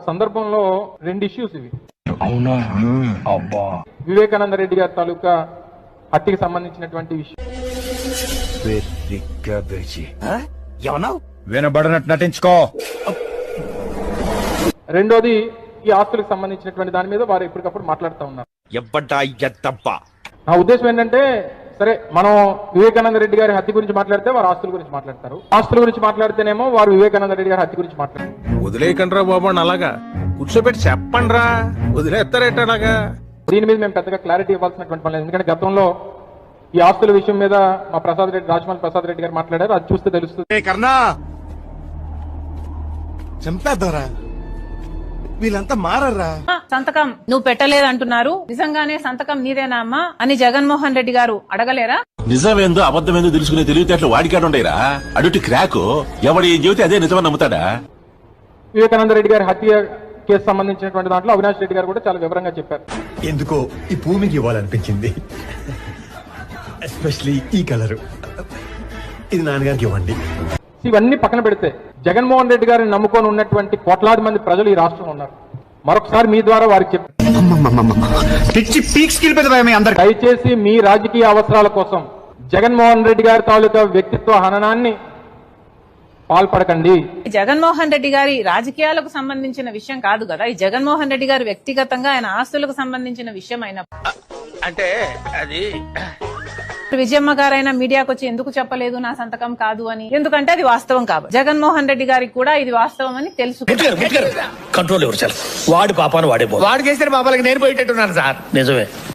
సందర్భంలో రెండు ఇష్యూస్ ఇవి. అవునా? అబ్బా. వివేకానంద రెడ్డి గారి తాలూకా హత్యకి సంబంధించినటువంటి విషయం. వినబడినట్టు నటించుకో. రెండోది ఈ ఆస్తులకు సంబంధించినటువంటి దాని మీద వారు ఎప్పటికప్పుడు మాట్లాడుతూ ఉన్నారు. నా ఉద్దేశం ఏంటంటే, సరే మనం వివేకానంద రెడ్డి గారి హత్య గురించి మాట్లాడితే వారు ఆస్తుల గురించి మాట్లాడతారు, ఆస్తుల గురించి మాట్లాడితేనేమో వారు వివేకానంద రెడ్డి గారి హత్య గురించి మాట్లాడతారు. వదిలేయకండి రా బాబు అలాగా కూర్చోబెట్టి చెప్పండి రా, వదిలేస్తారేట అలాగా. దీని మీద మేము పెద్దగా క్లారిటీ ఇవ్వాల్సినటువంటి పని లేదు. ఎందుకంటే గతంలో ఈ ఆస్తుల విషయం మీద మా రాజమౌళి ప్రసాద్ రెడ్డి గారు మాట్లాడారు, అది చూస్తే తెలుస్తుంది. కర్ణా చంపేద్దారా, వీళ్ళంతా మారరా. సంతకం నువ్వు పెట్టలేదంటున్నారు, నిజంగానే సంతకం నీదేనా అమ్మా అని జగన్మోహన్ రెడ్డి గారు అడగలేరా? నిజమేందో అబద్ధమేందో తెలుసుకునే తెలివితేటలు వాడికాడు ఉండేరా. అడుటి క్రాకు ఎవడు ఏం చెబితే అదే నిజమని నమ్ముతాడా? వివేకానంద రెడ్డి గారి హత్య కేసు సంబంధించినటువంటి దాంట్లో అవినాష్ రెడ్డి గారు కూడా చాలా వివరంగా చెప్పారు. ఎందుకో ఈ భూమికి ఇవ్వాలనిపించింది, ఎస్పెషలీ ఈ కలరు. ఇది నాన్నగారికి ఇవ్వండి. ఇవన్నీ పక్కన పెడితే జగన్మోహన్ రెడ్డి గారిని నమ్ముకొని ఉన్నటువంటి కోట్లాది మంది ప్రజలు ఈ రాష్ట్రంలో ఉన్నారు. మరొకసారి మీ ద్వారా వారికి దయచేసి మీ రాజకీయ అవసరాల కోసం జగన్మోహన్ రెడ్డి గారి తాలూకా వ్యక్తిత్వ హననాన్ని పాల్పడకండి. జగన్మోహన్ రెడ్డి గారి రాజకీయాలకు సంబంధించిన విషయం కాదు కదా, ఈ జగన్మోహన్ రెడ్డి గారు వ్యక్తిగతంగా ఆయన ఆస్తులకు సంబంధించిన విషయం అయిన అంటే అది విజయమ్మ గారైనా మీడియాకు వచ్చి ఎందుకు చెప్పలేదు నా సంతకం కాదు అని? ఎందుకంటే అది వాస్తవం కాదు. జగన్మోహన్ రెడ్డి గారికి కూడా ఇది వాస్తవం అని తెలుసు. కంట్రోల్ ఎవరు? వాడి పాపాను వాడే, వాడికి వేసిన పాపాలకి నేను పోయేటట్టున్నాను సార్. నిజమే.